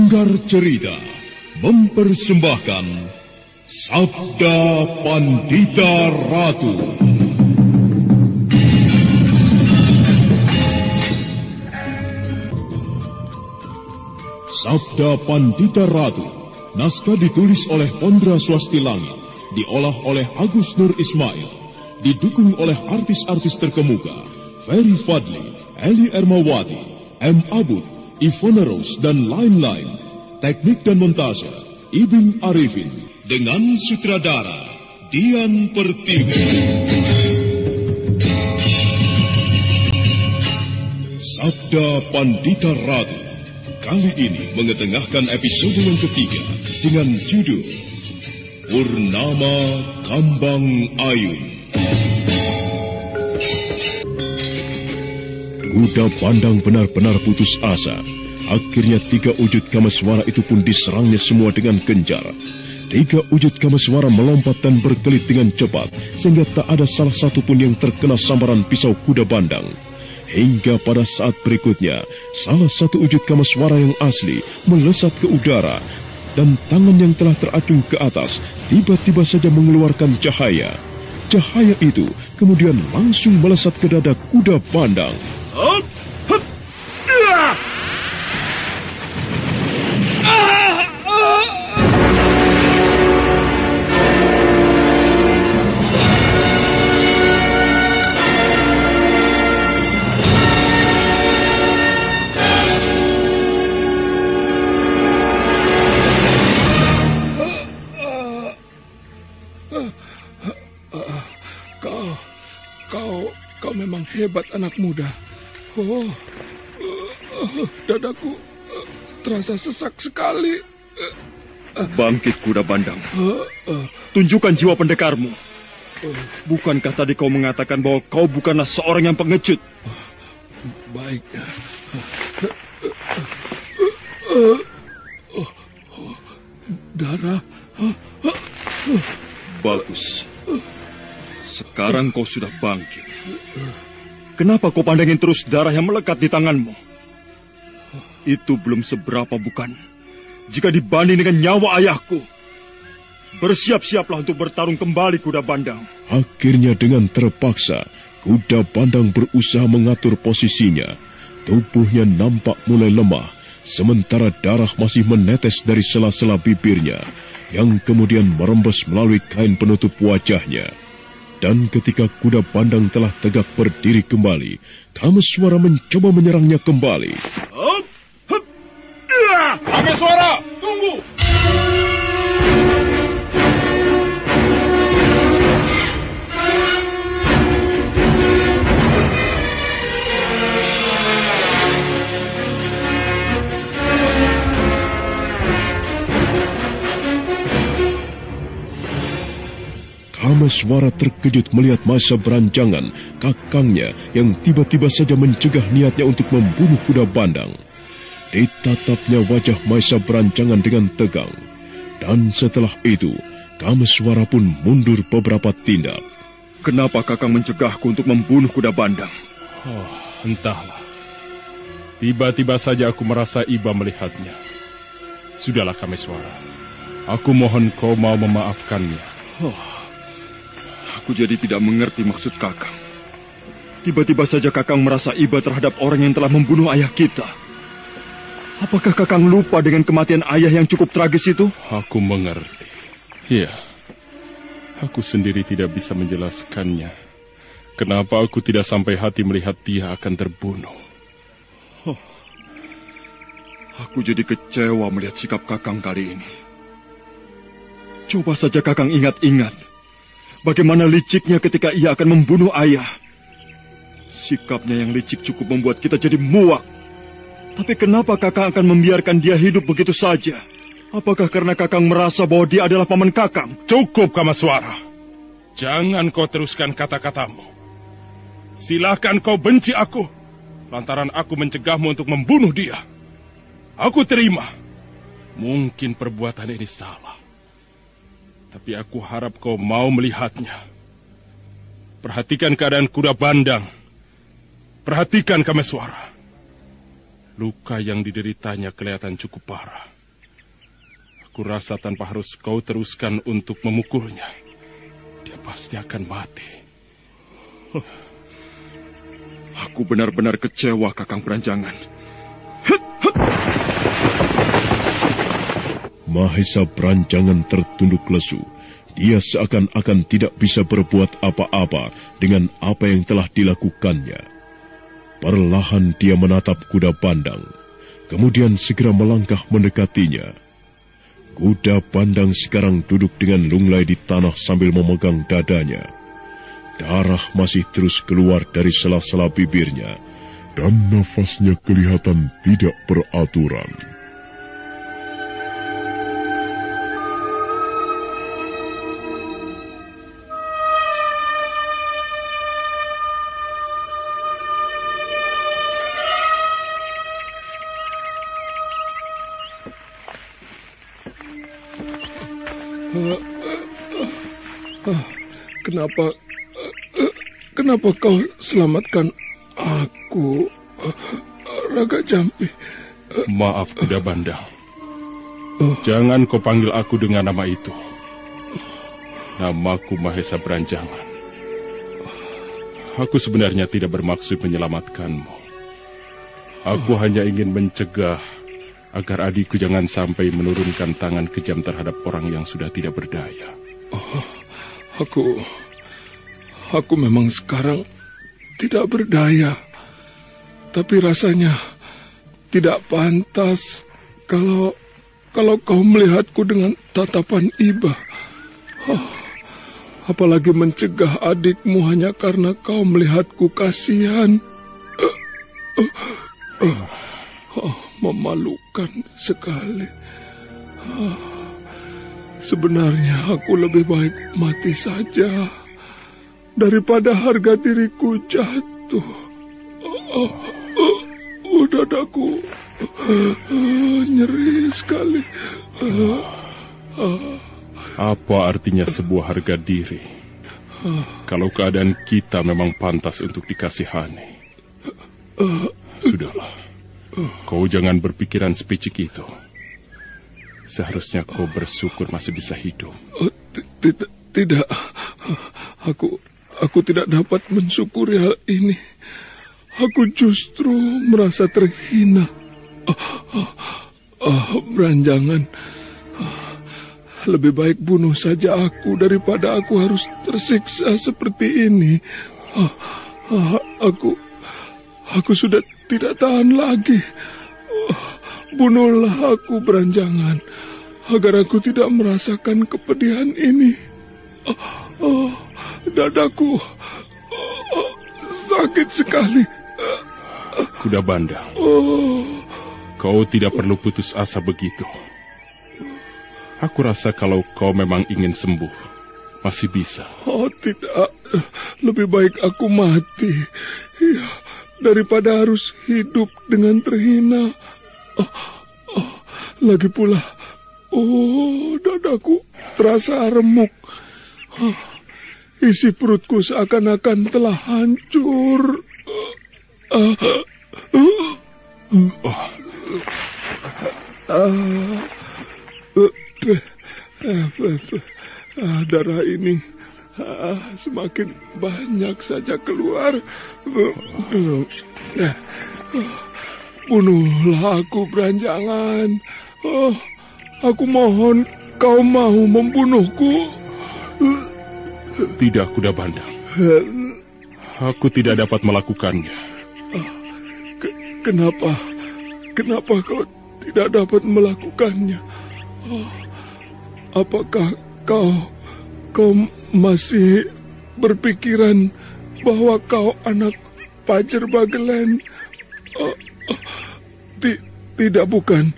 Sanggar Cerita mempersembahkan Sabda Pandita Ratu. Sabda Pandita Ratu, naskah ditulis oleh Pondra Swasti Langit, diolah oleh Agus Nur Ismail, didukung oleh artis-artis terkemuka, Ferry Fadli, Eli Ermawati, M. Abud, Ivona Rose, dan lain-lain. Teknik dan montase, Ibing Arifin, dengan sutradara Dian Pertiwi. Sabda Pandita Ratu kali ini mengetengahkan episode yang ketiga dengan judul Purnama Kambang Ayun. Kuda Pandang benar-benar putus asa. Akhirnya 3 wujud Kameswara itu pun diserangnya semua dengan gencar. 3 wujud Kameswara melompat dan berkelit dengan cepat, sehingga tak ada salah satu pun yang terkena sambaran pisau kuda Bandang. Hingga pada saat berikutnya, salah satu wujud Kameswara yang asli melesat ke udara, dan tangan yang telah teracung ke atas tiba-tiba saja mengeluarkan cahaya. Cahaya itu kemudian langsung melesat ke dada kuda Bandang. Kau memang hebat, anak muda. Dadaku terasa sesak sekali. Bangkit kuda Bandang. Tunjukkan jiwa pendekarmu. Bukankah tadi kau mengatakan bahwa kau bukanlah seorang yang pengecut? Baik. Darah. Bagus. Sekarang kau sudah bangkit. Kenapa kau pandangin terus darah yang melekat di tanganmu? Itu belum seberapa, bukan? Jika dibanding dengan nyawa ayahku. Bersiap-siaplah untuk bertarung kembali kuda Bandang. Akhirnya dengan terpaksa, kuda Bandang berusaha mengatur posisinya. Tubuhnya nampak mulai lemah, sementara darah masih menetes dari sela-sela bibirnya, yang kemudian merembes melalui kain penutup wajahnya. Dan ketika kuda Bandang telah tegak berdiri kembali, Kameswara mencoba menyerangnya kembali. Kameswara, tunggu! Kameswara terkejut melihat Maesa Berancangan, kakangnya yang tiba-tiba saja mencegah niatnya untuk membunuh kuda Bandang. Ditatapnya wajah Maesa Berancangan dengan tegang. Dan setelah itu, Kameswara pun mundur beberapa tindak. Kenapa kakang mencegahku untuk membunuh kuda Bandang? Entahlah. Tiba-tiba saja aku merasa iba melihatnya. Sudahlah Kameswara. Aku mohon kau mau memaafkannya. Aku jadi tidak mengerti maksud kakang. Tiba-tiba saja kakang merasa iba terhadap orang yang telah membunuh ayah kita. Apakah kakang lupa dengan kematian ayah yang cukup tragis itu? Aku mengerti. Ya, aku sendiri tidak bisa menjelaskannya. Kenapa aku tidak sampai hati melihat dia akan terbunuh. Aku jadi kecewa melihat sikap kakang kali ini. Coba saja kakang ingat-ingat. Bagaimana liciknya ketika ia akan membunuh ayah. Sikapnya yang licik cukup membuat kita jadi muak. Tapi kenapa kakang akan membiarkan dia hidup begitu saja? Apakah karena kakang merasa bahwa dia adalah paman kakang? Cukup, Kameswara. Jangan kau teruskan kata-katamu. Silakan kau benci aku, lantaran aku mencegahmu untuk membunuh dia. Aku terima. Mungkin perbuatan ini salah. Tapi aku harap kau mau melihatnya. Perhatikan keadaan kuda Bandang. Perhatikan Kameswara. Luka yang dideritanya kelihatan cukup parah. Aku rasa tanpa harus kau teruskan untuk memukulnya, dia pasti akan mati. Aku benar-benar kecewa, Kakang Branjangan. Mahesa Branjangan tertunduk lesu. Dia seakan-akan tidak bisa berbuat apa-apa dengan apa yang telah dilakukannya. Perlahan dia menatap kuda Bandang, kemudian segera melangkah mendekatinya. Kuda Bandang sekarang duduk dengan lunglai di tanah sambil memegang dadanya. Darah masih terus keluar dari sela-sela bibirnya, dan nafasnya kelihatan tidak beraturan. Kenapa kau selamatkan aku, Raga Jampi? Maaf, Kuda Bandang. Jangan kau panggil aku dengan nama itu. Namaku Mahesa Branjangan. Aku sebenarnya tidak bermaksud menyelamatkanmu. Aku hanya ingin mencegah agar adikku jangan sampai menurunkan tangan kejam terhadap orang yang sudah tidak berdaya. Aku memang sekarang tidak berdaya, tapi rasanya tidak pantas kalau kau melihatku dengan tatapan iba. Apalagi mencegah adikmu hanya karena kau melihatku kasihan. Memalukan sekali. Sebenarnya aku lebih baik mati saja daripada harga diriku jatuh. Dadaku nyeri sekali. Apa artinya sebuah harga diri kalau keadaan kita memang pantas untuk dikasihani? Sudahlah, kau jangan berpikiran sepicik itu. Seharusnya kau bersyukur masih bisa hidup. Tidak, aku tidak dapat mensyukuri hal ini. Aku justru merasa terhina. Branjangan, lebih baik bunuh saja aku daripada aku harus tersiksa seperti ini. Aku sudah tidak tahan lagi. Bunuhlah aku, Branjangan, agar aku tidak merasakan kepedihan ini. Dadaku sakit sekali. Kuda Bandang, kau tidak perlu putus asa begitu. Aku rasa kalau kau memang ingin sembuh, masih bisa. Tidak, lebih baik aku mati, ya, daripada harus hidup dengan terhina. Lagi pula, dadaku terasa remuk. Isi perutku seakan-akan telah hancur. Darah ini semakin banyak saja keluar. Bunuhlah aku, Branjangan. Aku mohon kau mau membunuhku. Tidak, Kuda Bandang. Aku tidak dapat melakukannya. Kenapa kau tidak dapat melakukannya? Apakah kau masih berpikiran bahwa kau anak Pajer Bagelen? Tidak, bukan.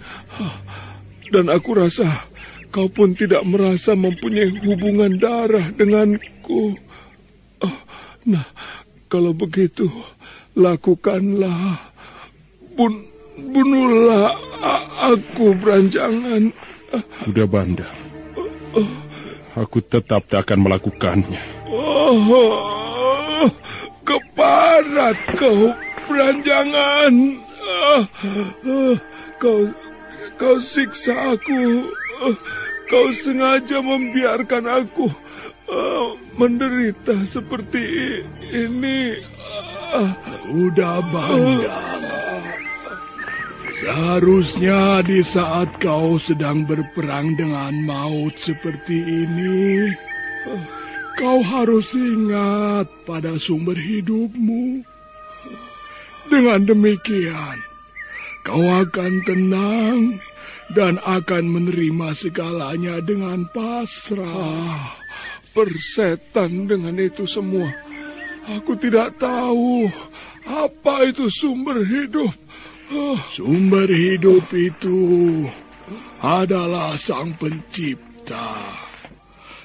Dan aku rasa kau pun tidak merasa mempunyai hubungan darah denganku. Nah, kalau begitu, lakukanlah. Bunuhlah aku, Branjangan. Kuda Bandang, aku tetap tak akan melakukannya. Keparat kau, Branjangan. Kau siksa aku. kau sengaja membiarkan aku menderita seperti ini. Udah, Bandang. Seharusnya di saat kau sedang berperang dengan maut seperti ini, kau harus ingat pada sumber hidupmu. Dengan demikian, kau akan tenang dan akan menerima segalanya dengan pasrah. Persetan dengan itu semua. Aku tidak tahu apa itu sumber hidup. Sumber hidup itu adalah Sang Pencipta.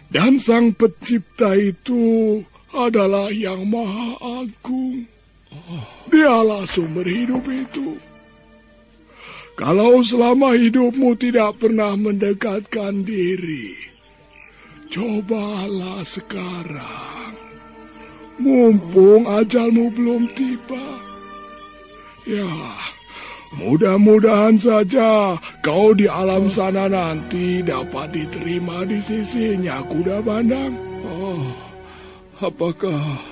Dan Sang Pencipta itu adalah Yang Maha Agung. Dialah sumber hidup itu. Kalau selama hidupmu tidak pernah mendekatkan diri, cobalah sekarang. Mumpung ajalmu belum tiba. Ya, mudah-mudahan saja kau di alam sana nanti dapat diterima di sisinya, Kuda Bandang. Apakah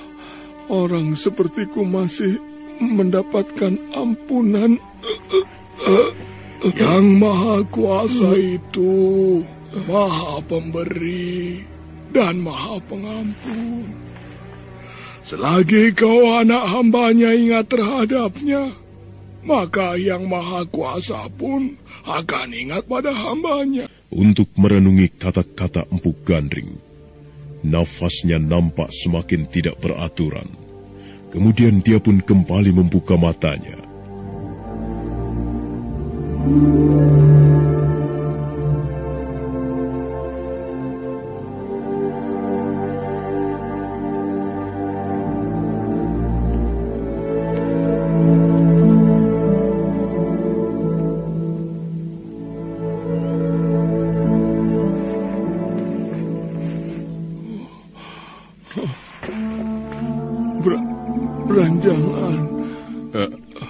orang sepertiku masih mendapatkan ampunan? Yang Maha Kuasa itu Maha Pemberi dan Maha Pengampun. Selagi kau anak hambanya ingat terhadapnya, maka Yang Maha Kuasa pun akan ingat pada hambanya. Untuk merenungi kata-kata Empu Gandring, nafasnya nampak semakin tidak beraturan. Kemudian dia pun kembali membuka matanya. Beranjangan.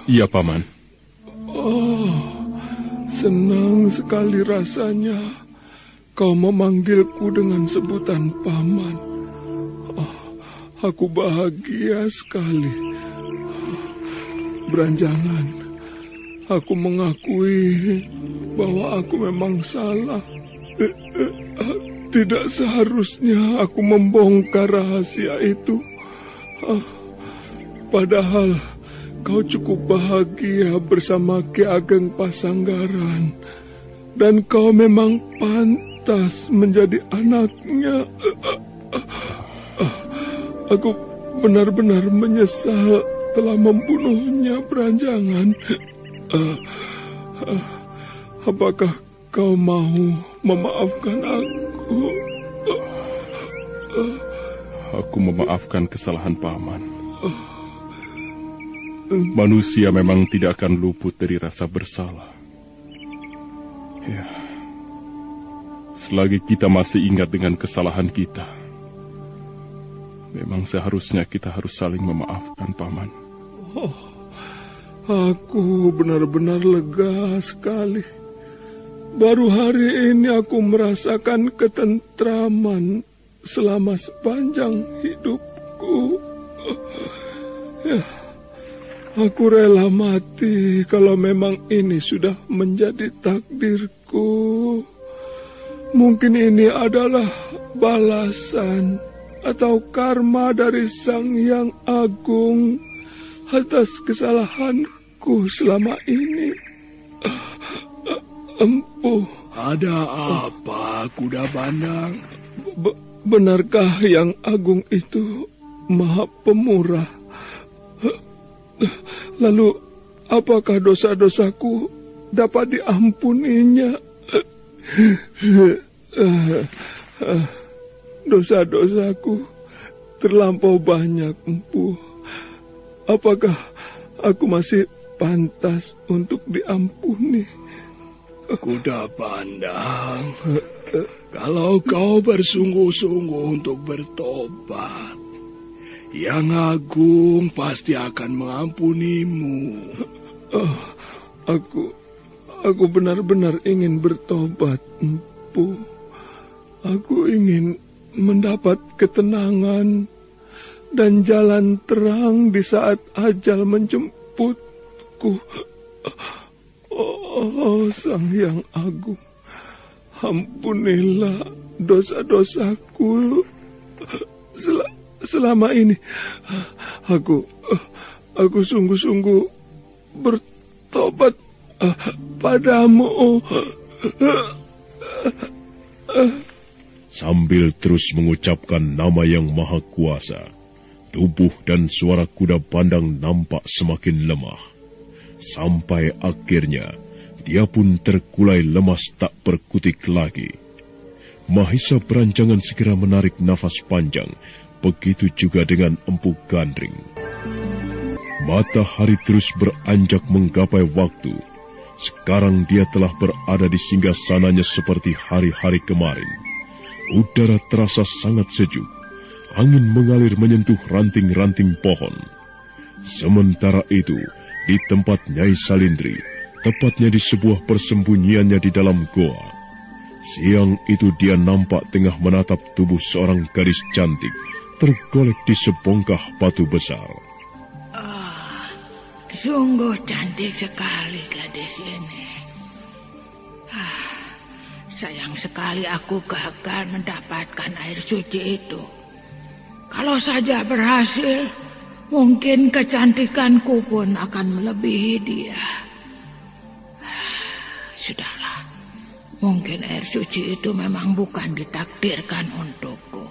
Iya, Paman. Senang sekali rasanya kau memanggilku dengan sebutan Paman. Aku bahagia sekali. Beranjangan, aku mengakui bahwa aku memang salah. Tidak seharusnya aku membongkar rahasia itu. Padahal kau cukup bahagia bersama Ki Ageng Pasanggaran. Dan kau memang pantas menjadi anaknya. Aku benar-benar menyesal telah membunuhnya, Beranjangan. Apakah kau mau memaafkan aku? Aku memaafkan kesalahan Paman. Manusia memang tidak akan luput dari rasa bersalah. Ya, selagi kita masih ingat dengan kesalahan kita, memang seharusnya kita harus saling memaafkan, Paman. Aku benar-benar lega sekali. Baru hari ini aku merasakan ketentraman selama sepanjang hidupku. Ya. Aku rela mati kalau memang ini sudah menjadi takdirku. Mungkin ini adalah balasan atau karma dari Sang Yang Agung atas kesalahanku selama ini. Empu. Ada apa, Kuda Bandang? Benarkah Yang Agung itu Maha Pemurah? Lalu, apakah dosa-dosaku dapat diampuninya? Dosa-dosaku terlampau banyak, Empu. Apakah aku masih pantas untuk diampuni? Kuda Bandang, kalau kau bersungguh-sungguh untuk bertobat, Yang Agung pasti akan mengampunimu. Aku benar-benar ingin bertobat, Empu. Aku ingin mendapat ketenangan dan jalan terang di saat ajal menjemputku. Oh, Sang Hyang Agung, ampunilah dosa-dosaku. Selama ini aku sungguh-sungguh bertobat padamu. Sambil terus mengucapkan nama yang maha kuasa, tubuh dan suara kuda pandang nampak semakin lemah. Sampai akhirnya, dia pun terkulai lemas tak berkutik lagi. Mahisa Beranjangan segera menarik nafas panjang, begitu juga dengan Empu Gandring. Matahari terus beranjak menggapai waktu. Sekarang dia telah berada di singgasananya seperti hari-hari kemarin. Udara terasa sangat sejuk. Angin mengalir menyentuh ranting-ranting pohon. Sementara itu, di tempat Nyai Salindri, tepatnya di sebuah persembunyiannya di dalam goa, siang itu dia nampak tengah menatap tubuh seorang gadis cantik tergolek di sebongkah batu besar. Sungguh cantik sekali gadis ini. Sayang sekali aku gagal mendapatkan air suci itu. Kalau saja berhasil, mungkin kecantikanku pun akan melebihi dia. Sudahlah, mungkin air suci itu memang bukan ditakdirkan untukku.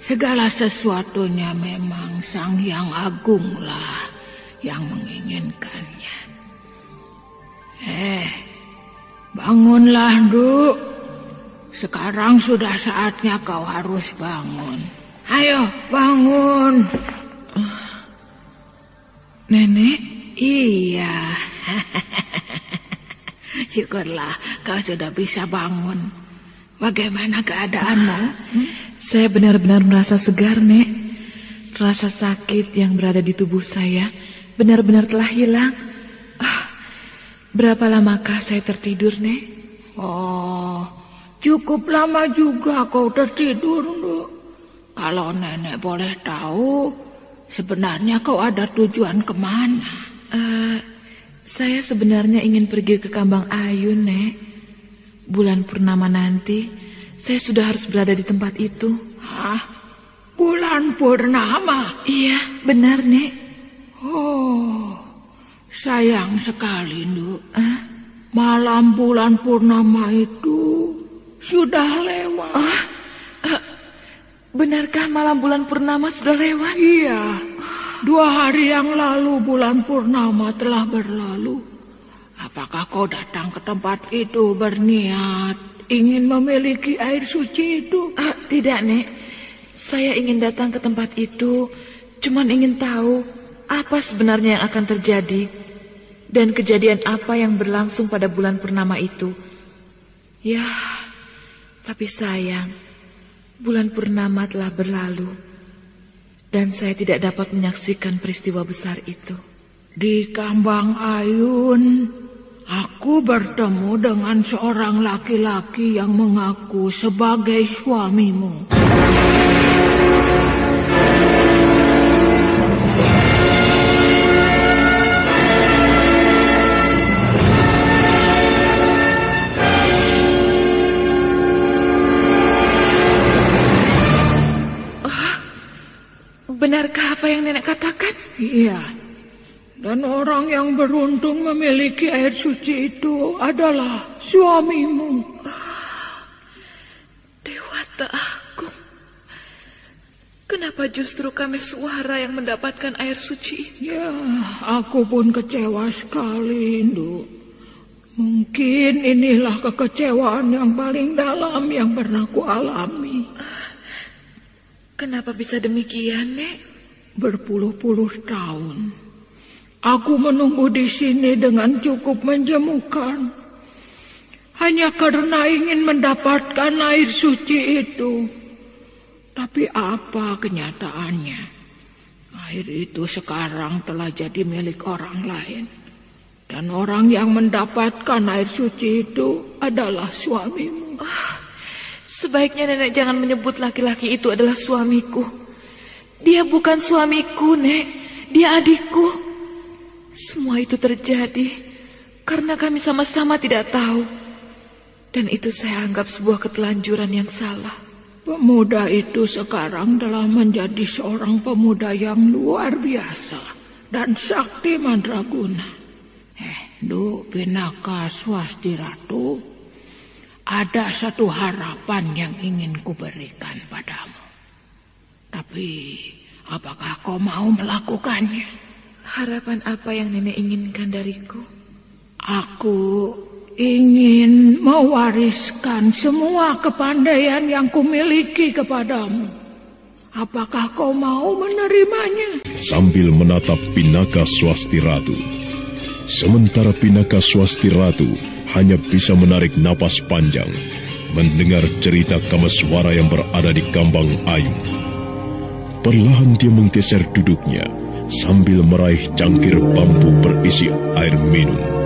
Segala sesuatunya memang Sang Hyang Agung lah yang menginginkannya. Bangunlah, Nduk. Sekarang sudah saatnya kau harus bangun. Ayo, bangun. Nenek? Iya. Syukurlah kau sudah bisa bangun. Bagaimana keadaanmu? Saya benar-benar merasa segar, Nek. Rasa sakit yang berada di tubuh saya benar-benar telah hilang. Berapa lamakah saya tertidur, Nek? Oh, cukup lama juga kau tertidur, Nduk. Kalau nenek boleh tahu, sebenarnya kau ada tujuan kemana? Saya sebenarnya ingin pergi ke Kambang Ayun, Nek. Bulan purnama nanti, saya sudah harus berada di tempat itu. Hah? Bulan purnama? Iya, benar, Nek. Oh, sayang sekali, Nduk. Malam bulan purnama itu sudah lewat. Benarkah malam bulan purnama sudah lewat? Iya, 2 hari yang lalu bulan purnama telah berlalu. Apakah kau datang ke tempat itu berniat ingin memiliki air suci itu? Tidak, Nek. Saya ingin datang ke tempat itu, cuman ingin tahu apa sebenarnya yang akan terjadi dan kejadian apa yang berlangsung pada bulan purnama itu. Ya, tapi sayang, bulan purnama telah berlalu dan saya tidak dapat menyaksikan peristiwa besar itu. Di Kambang Ayun, aku bertemu dengan seorang laki-laki yang mengaku sebagai suamimu. Benarkah apa yang nenek katakan? Iya. Dan orang yang beruntung memiliki air suci itu adalah suamimu. Dewata Agung. Kenapa justru kami suara yang mendapatkan air suci? Ya, aku pun kecewa sekali, Nduk. Mungkin inilah kekecewaan yang paling dalam yang pernah kualami. Kenapa bisa demikian, Nek? Berpuluh-puluh tahun aku menunggu di sini dengan cukup menjemukan, hanya karena ingin mendapatkan air suci itu. Tapi apa kenyataannya? Air itu sekarang telah jadi milik orang lain. Dan orang yang mendapatkan air suci itu adalah suamimu. Sebaiknya nenek jangan menyebut laki-laki itu adalah suamiku. Dia bukan suamiku, Nek. Dia adikku. Semua itu terjadi karena kami sama-sama tidak tahu. Dan itu saya anggap sebuah ketelanjuran yang salah. Pemuda itu sekarang telah menjadi seorang pemuda yang luar biasa dan sakti mandraguna. Nduk Pinaka Swasti Ratu, ada satu harapan yang ingin kuberikan padamu. Tapi apakah kau mau melakukannya? Harapan apa yang nenek inginkan dariku? Aku ingin mewariskan semua kepandaian yang kumiliki kepadamu. Apakah kau mau menerimanya? Sambil menatap Pinaka Swasti Ratu. Sementara Pinaka Swasti Ratu hanya bisa menarik napas panjang mendengar cerita Kameswara yang berada di Kambang Ayu. Perlahan dia menggeser duduknya sambil meraih cangkir bambu berisi air minum.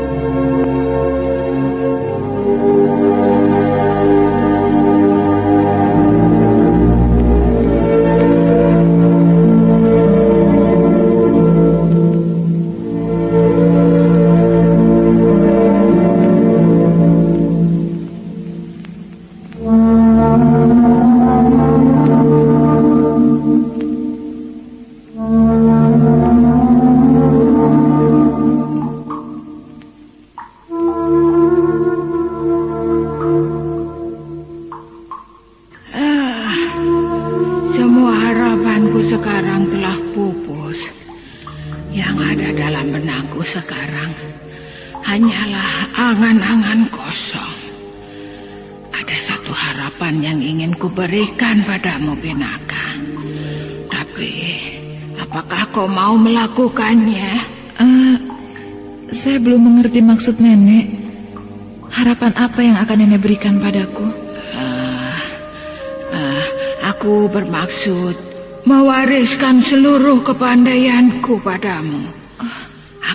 Berikan padamu Pinaka. Tapi apakah kau mau melakukannya? Saya belum mengerti maksud nenek. Harapan apa yang akan nenek berikan padaku? Aku bermaksud mewariskan seluruh kepandaianku padamu.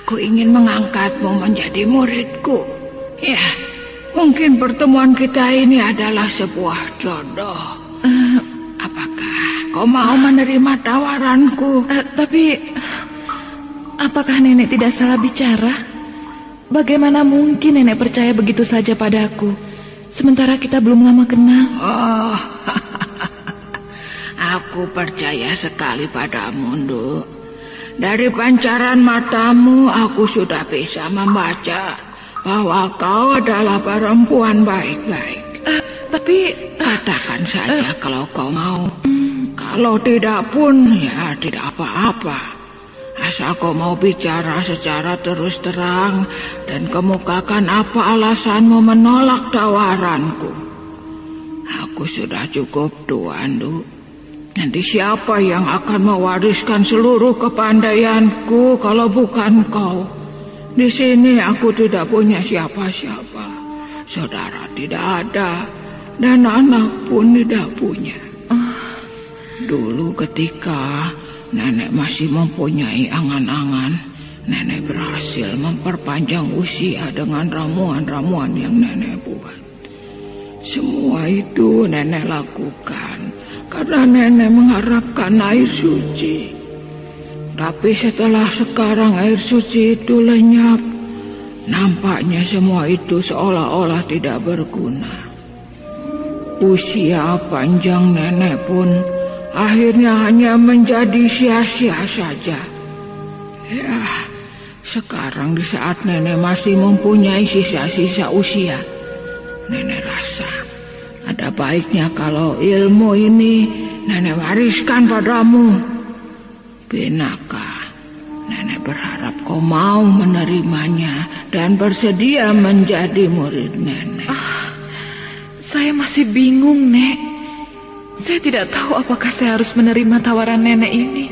Aku ingin mengangkatmu menjadi muridku. Ya, mungkin pertemuan kita ini adalah sebuah jodoh. Apakah kau mau menerima tawaranku? Tapi apakah nenek tidak salah bicara? Bagaimana mungkin nenek percaya begitu saja padaku, sementara kita belum lama kenal? Oh, aku percaya sekali padamu, Nduk. Dari pancaran matamu aku sudah bisa membaca bahwa kau adalah perempuan baik-baik. Tapi katakan saja kalau kau mau. Kalau tidak pun ya tidak apa-apa. Asal kau mau bicara secara terus terang dan kemukakan apa alasanmu menolak tawaranku. Aku sudah cukup tua, Nduk. Nanti siapa yang akan mewariskan seluruh kepandaianku kalau bukan kau? Di sini aku tidak punya siapa-siapa. Saudara tidak ada. Dan anak pun tidak punya. Dulu ketika nenek masih mempunyai angan-angan, nenek berhasil memperpanjang usia dengan ramuan-ramuan yang nenek buat. Semua itu nenek lakukan karena nenek mengharapkan air suci. Tapi setelah sekarang air suci itu lenyap, nampaknya semua itu seolah-olah tidak berguna. Usia panjang nenek pun akhirnya hanya menjadi sia-sia saja. Ya, sekarang di saat nenek masih mempunyai sisa-sisa usia, nenek rasa ada baiknya kalau ilmu ini nenek wariskan padamu. Pinaka, nenek berharap kau mau menerimanya dan bersedia menjadi murid nenek. Saya masih bingung, Nek. Saya tidak tahu apakah saya harus menerima tawaran nenek ini.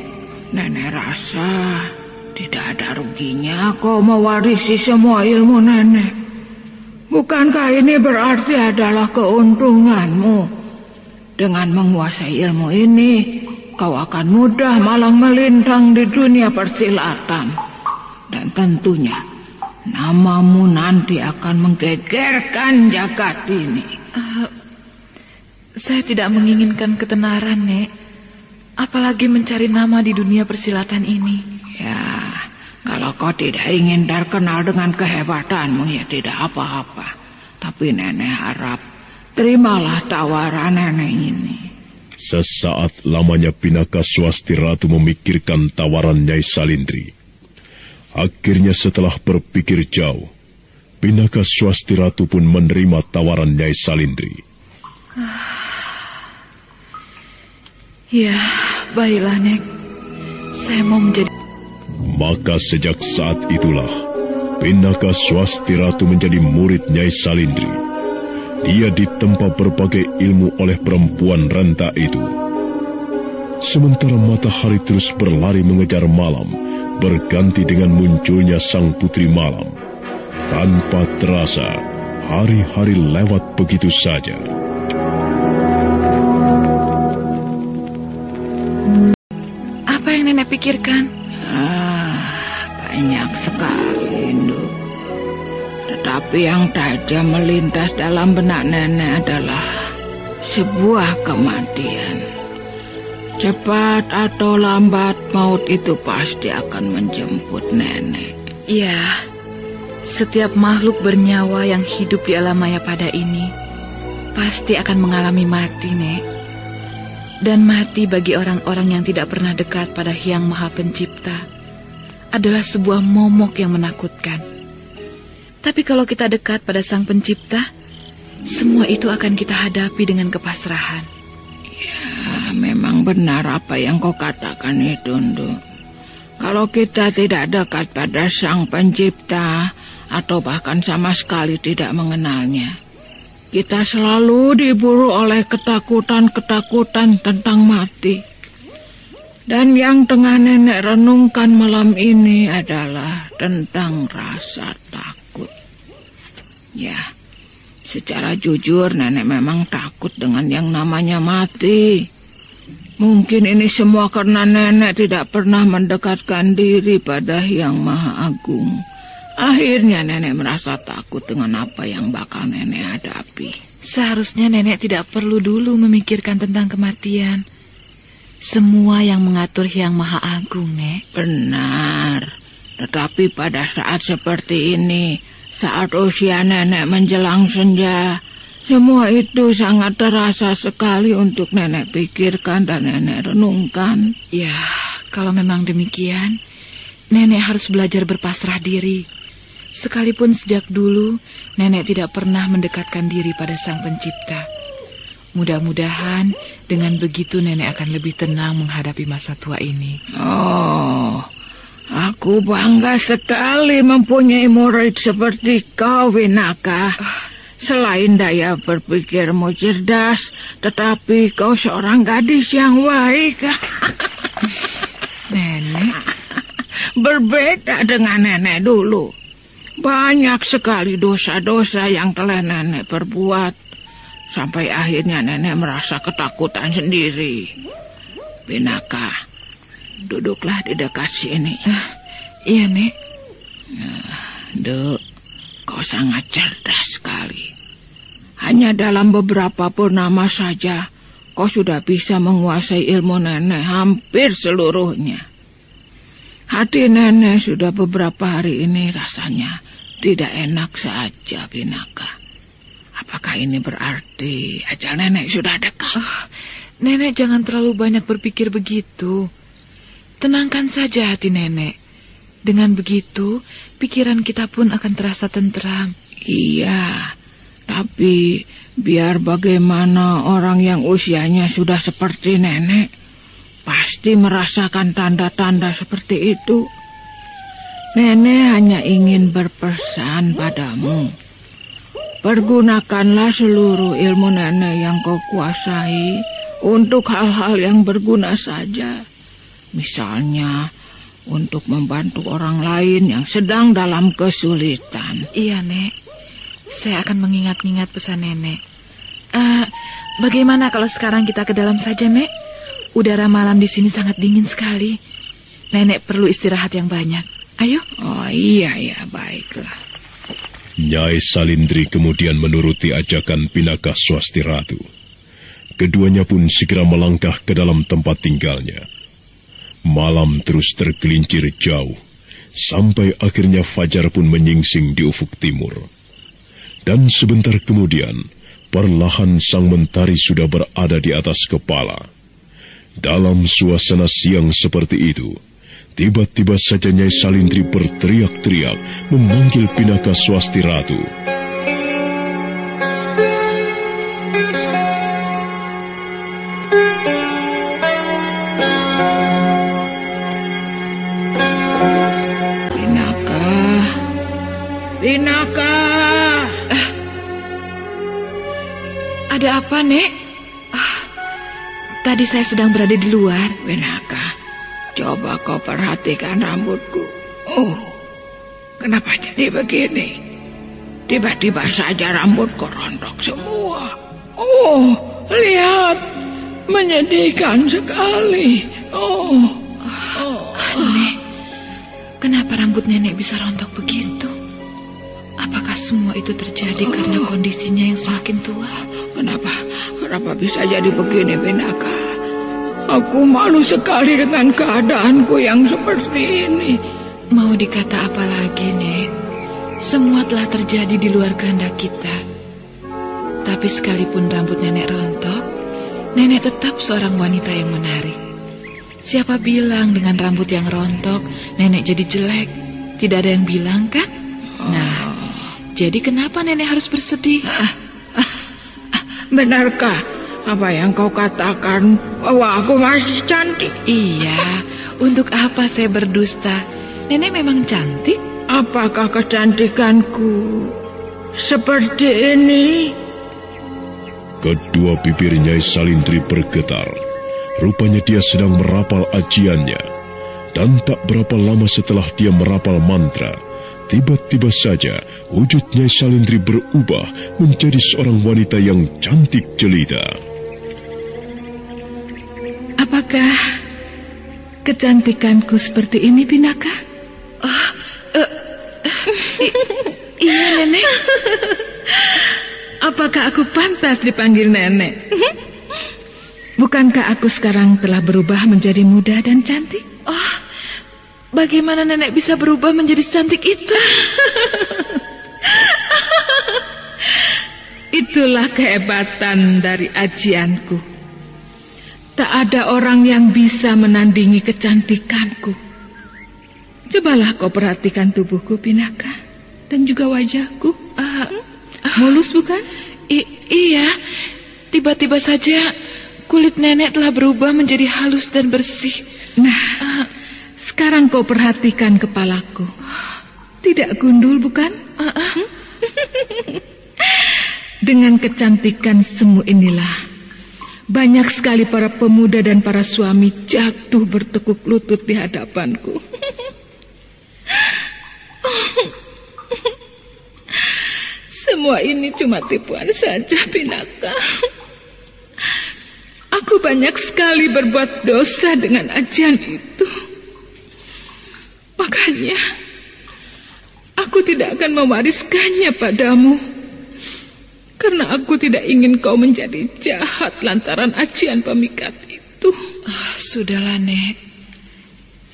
Nenek rasa tidak ada ruginya kau mewarisi semua ilmu nenek. Bukankah ini berarti adalah keuntunganmu? Dengan menguasai ilmu ini, kau akan mudah malang melintang di dunia persilatan. Dan tentunya namamu nanti akan menggegerkan jagat ini. Saya tidak menginginkan ketenaran, Nek. Apalagi mencari nama di dunia persilatan ini. Ya, kalau kau tidak ingin terkenal dengan kehebatanmu, ya tidak apa-apa. Tapi nenek harap terimalah tawaran nenek ini. Sesaat lamanya Pinaka Swasti Ratu memikirkan tawaran Nyai Salindri. Akhirnya setelah berpikir jauh, Pinaka Swasti Ratu pun menerima tawaran Nyai Salindri. Ya, baiklah, Nek. Saya mau menjadi... Maka sejak saat itulah, Pinaka Swasti Ratu menjadi murid Nyai Salindri. Dia ditempa berbagai ilmu oleh perempuan renta itu. Sementara matahari terus berlari mengejar malam, berganti dengan munculnya sang putri malam. Tanpa terasa, hari-hari lewat begitu saja. Apa yang nenek pikirkan? Banyak sekali, Induk. Tetapi yang tajam melintas dalam benak nenek adalah sebuah kematian. Cepat atau lambat, maut itu pasti akan menjemput nenek. Ya, setiap makhluk bernyawa yang hidup di alam maya pada ini pasti akan mengalami mati, Nek. Dan mati bagi orang-orang yang tidak pernah dekat pada Hyang Maha Pencipta adalah sebuah momok yang menakutkan. Tapi kalau kita dekat pada Sang Pencipta, semua itu akan kita hadapi dengan kepasrahan. Ya, memang benar apa yang kau katakan itu, Nduk. Kalau kita tidak dekat pada Sang Pencipta, atau bahkan sama sekali tidak mengenalnya, kita selalu diburu oleh ketakutan-ketakutan tentang mati. Dan yang tengah nenek renungkan malam ini adalah tentang rasa takut. Ya, secara jujur nenek memang takut dengan yang namanya mati. Mungkin ini semua karena nenek tidak pernah mendekatkan diri pada Hyang Maha Agung. Akhirnya nenek merasa takut dengan apa yang bakal nenek hadapi. Seharusnya nenek tidak perlu dulu memikirkan tentang kematian. Semua yang mengatur Hyang Maha Agung, Nek. Benar. Tetapi pada saat seperti ini, saat usia nenek menjelang senja, semua itu sangat terasa sekali untuk nenek pikirkan dan nenek renungkan. Ya, kalau memang demikian, nenek harus belajar berpasrah diri. Sekalipun sejak dulu, nenek tidak pernah mendekatkan diri pada Sang Pencipta. Mudah-mudahan dengan begitu nenek akan lebih tenang menghadapi masa tua ini. Oh, aku bangga sekali mempunyai murid seperti kau, Winaka. Selain daya berpikirmu cerdas, tetapi kau seorang gadis yang baik. Nenek? Berbeda dengan nenek dulu. Banyak sekali dosa-dosa yang telah nenek perbuat. Sampai akhirnya nenek merasa ketakutan sendiri. Winaka, duduklah di dekat sini. Iya, Nek. Duk, kau sangat cerdas sekali. Hanya dalam beberapa purnama saja, kau sudah bisa menguasai ilmu nenek hampir seluruhnya. Hati nenek sudah beberapa hari ini rasanya tidak enak saja, Winaka. Apakah ini berarti ajal nenek sudah dekat? Nenek jangan terlalu banyak berpikir begitu. Tenangkan saja hati nenek. Dengan begitu, pikiran kita pun akan terasa tenteram. Iya, tapi biar bagaimana orang yang usianya sudah seperti nenek, pasti merasakan tanda-tanda seperti itu. Nenek hanya ingin berpesan padamu. Pergunakanlah seluruh ilmu nenek yang kau kuasai untuk hal-hal yang berguna saja. Misalnya, untuk membantu orang lain yang sedang dalam kesulitan. Iya, Nek. Saya akan mengingat-ingat pesan nenek. Bagaimana kalau sekarang kita ke dalam saja, Nek? Udara malam di sini sangat dingin sekali. Nenek perlu istirahat yang banyak. Ayo. Oh iya, baiklah. Nyai Salindri kemudian menuruti ajakan Pinaka Swasti Ratu. Keduanya pun segera melangkah ke dalam tempat tinggalnya. Malam terus tergelincir jauh, sampai akhirnya fajar pun menyingsing di ufuk timur. Dan sebentar kemudian, perlahan sang mentari sudah berada di atas kepala. Dalam suasana siang seperti itu, tiba-tiba saja Nyai Salindri berteriak-teriak memanggil Pinaka Swasti Ratu. Pinaka. Ada apa, Nek? Tadi saya sedang berada di luar. Pinaka, coba kau perhatikan rambutku. Oh, kenapa jadi begini? Tiba-tiba saja rambutku rontok semua. Oh, lihat, menyedihkan sekali. Aneh, kenapa rambut nenek bisa rontok begitu? Apakah semua itu terjadi karena kondisinya yang semakin tua? Kenapa bisa jadi begini, Pinaka? Aku malu sekali dengan keadaanku yang seperti ini. Mau dikata apa lagi, Nek? Semua telah terjadi di luar kehendak kita. Tapi sekalipun rambut nenek rontok, nenek tetap seorang wanita yang menarik. Siapa bilang dengan rambut yang rontok, nenek jadi jelek? Tidak ada yang bilang, kan? Nah, jadi kenapa nenek harus bersedih? Benarkah apa yang kau katakan bahwa aku masih cantik? Iya, untuk apa saya berdusta? Nenek memang cantik. Apakah kecantikanku seperti ini? Kedua bibir Nyai Salindri bergetar. Rupanya dia sedang merapal ajiannya. Dan tak berapa lama setelah dia merapal mantra, tiba-tiba saja wujud Nyai Salindri berubah menjadi seorang wanita yang cantik jelita. Apakah kecantikanku seperti ini, Pinaka? Iya, Nenek. Apakah aku pantas dipanggil Nenek? Bukankah aku sekarang telah berubah menjadi muda dan cantik? Bagaimana Nenek bisa berubah menjadi cantik itu? Itulah kehebatan dari ajianku. Tak ada orang yang bisa menandingi kecantikanku. Cobalah kau perhatikan tubuhku, Pinaka, dan juga wajahku. Mulus bukan? Iya. Tiba-tiba saja kulit nenek telah berubah menjadi halus dan bersih. Nah, sekarang kau perhatikan kepalaku. Tidak gundul bukan? Dengan kecantikan semu inilah, banyak sekali para pemuda dan para suami jatuh bertekuk lutut di hadapanku. Semua ini cuma tipuan saja, Pinaka. Aku banyak sekali berbuat dosa dengan ajian itu. Makanya aku tidak akan mewariskannya padamu. Karena aku tidak ingin kau menjadi jahat lantaran ajian pemikat itu. Sudahlah, Nek.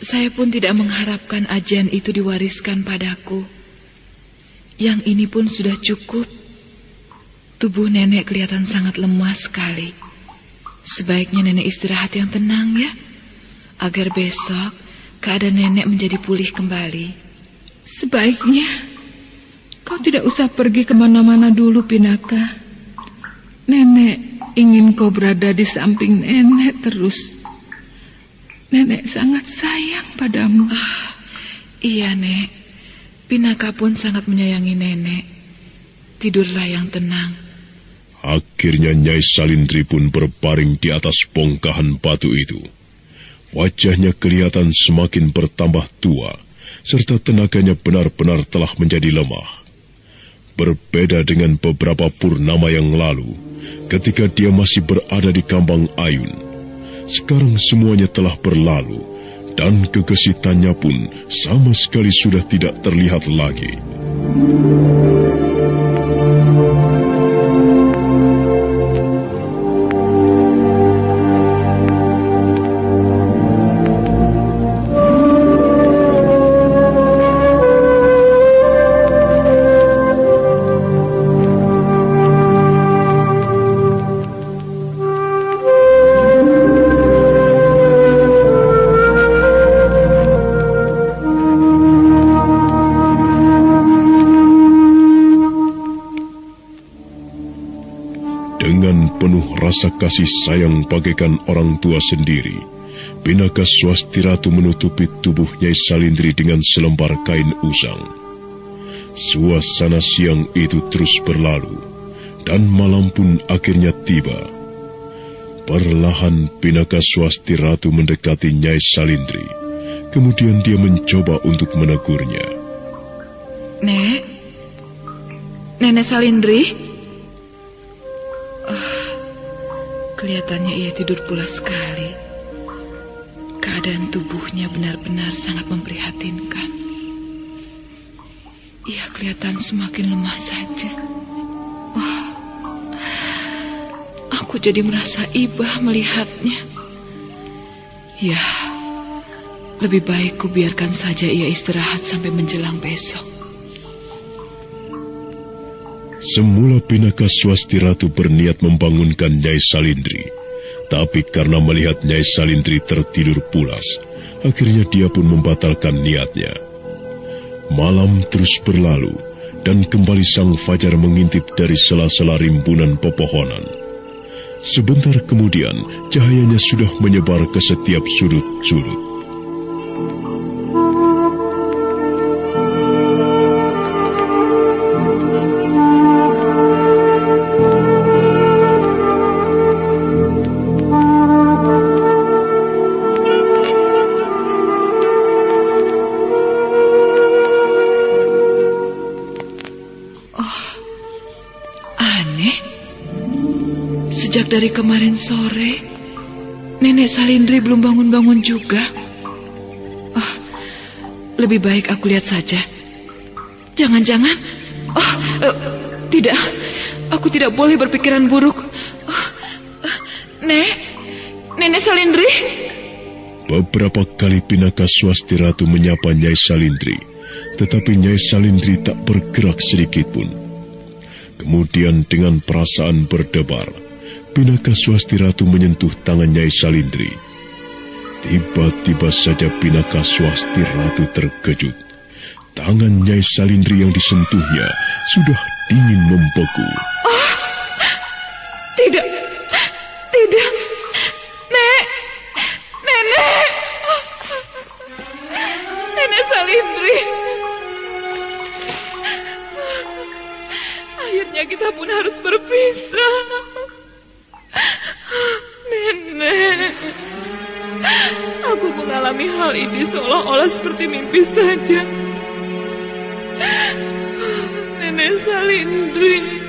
Saya pun tidak mengharapkan ajian itu diwariskan padaku. Yang ini pun sudah cukup. Tubuh nenek kelihatan sangat lemah sekali. Sebaiknya nenek istirahat yang tenang ya, agar besok keadaan nenek menjadi pulih kembali. Sebaiknya kau tidak usah pergi kemana-mana dulu, Pinaka. Nenek ingin kau berada di samping nenek terus. Nenek sangat sayang padamu. Iya, Nek. Pinaka pun sangat menyayangi nenek. Tidurlah yang tenang. Akhirnya Nyai Salindri pun berbaring di atas bongkahan batu itu. Wajahnya kelihatan semakin bertambah tua, serta tenaganya benar-benar telah menjadi lemah. Berbeda dengan beberapa purnama yang lalu, ketika dia masih berada di Kambang Ayun. Sekarang semuanya telah berlalu, dan kegesitannya pun sama sekali sudah tidak terlihat lagi. rasa kasih sayang bagaikan orang tua sendiri, Pinaka Swasti Ratu menutupi tubuh Nyai Salindri dengan selembar kain usang. Suasana siang itu terus berlalu, dan malam pun akhirnya tiba. Perlahan Pinaka Swasti Ratu mendekati Nyai Salindri. Kemudian dia mencoba untuk menegurnya. Nenek Salindri? Kelihatannya ia tidur pulas sekali. Keadaan tubuhnya benar-benar sangat memprihatinkan. Ia kelihatan semakin lemah saja. Aku jadi merasa iba melihatnya. Ya, lebih baik ku biarkan saja ia istirahat sampai menjelang besok. Semula Pinaka Swasti Ratu berniat membangunkan Nyai Salindri, tapi karena melihat Nyai Salindri tertidur pulas, akhirnya dia pun membatalkan niatnya. Malam terus berlalu, dan kembali sang fajar mengintip dari sela-sela rimbunan pepohonan. Sebentar kemudian, cahayanya sudah menyebar ke setiap sudut-sudut. Sejak dari kemarin sore, Nenek Salindri belum bangun-bangun juga. Lebih baik aku lihat saja. Jangan-jangan... tidak. Aku tidak boleh berpikiran buruk. Nenek Salindri? Beberapa kali Pinaka Swasti Ratu menyapa Nyai Salindri, tetapi Nyai Salindri tak bergerak sedikitpun. Kemudian dengan perasaan berdebar, Pinaka Swasti Ratu menyentuh tangan Nyai Salindri. Tiba-tiba saja Pinaka Swasti Ratu terkejut. Tangan Nyai Salindri yang disentuhnya sudah dingin membeku. Tidak. Nenek Salindri. Akhirnya kita pun harus berpisah. Nenek, aku mengalami hal ini seolah-olah seperti mimpi saja. Nenek Salindri.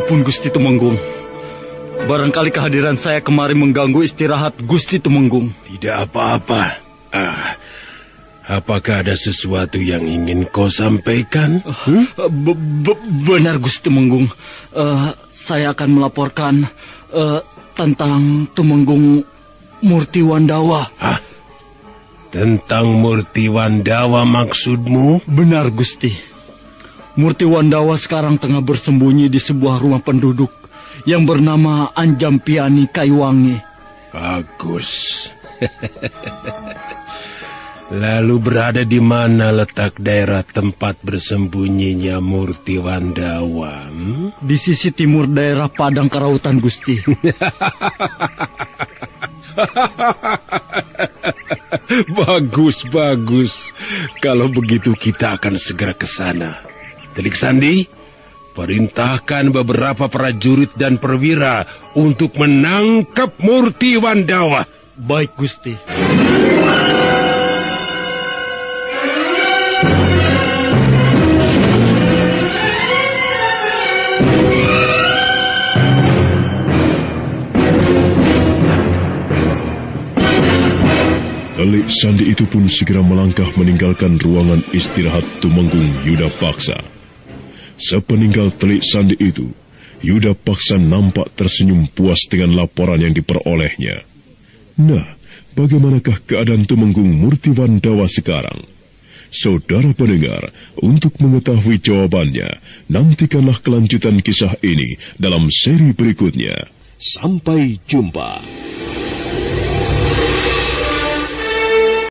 Ampun Gusti Tumenggung. Barangkali kehadiran saya kemari mengganggu istirahat Gusti Tumenggung. Tidak apa-apa. Apakah ada sesuatu yang ingin kau sampaikan? Benar Gusti Tumenggung. Saya akan melaporkan tentang Tumenggung Murti Wandawa. Tentang Murti Wandawa maksudmu? Benar Gusti. Murti Wandawa sekarang tengah bersembunyi di sebuah rumah penduduk yang bernama Anjampiani Kaiwangi. Bagus. Lalu berada di mana letak daerah tempat bersembunyinya Murti Wandawa? Di sisi timur daerah Padang Karautan, Gusti. Bagus, bagus. Kalau begitu kita akan segera ke sana. Telik Sandi, perintahkan beberapa prajurit dan perwira untuk menangkap Murti Wandawa. Baik, Gusti. Telik Sandi itu pun segera melangkah meninggalkan ruangan istirahat Tumenggung Yuda Paksa. Sepeninggal Telik Sandi itu, Yuda Paksa nampak tersenyum puas dengan laporan yang diperolehnya. Nah, bagaimanakah keadaan Tumenggung Murti Wandawa sekarang? Saudara pendengar, untuk mengetahui jawabannya, nantikanlah kelanjutan kisah ini dalam seri berikutnya. Sampai jumpa.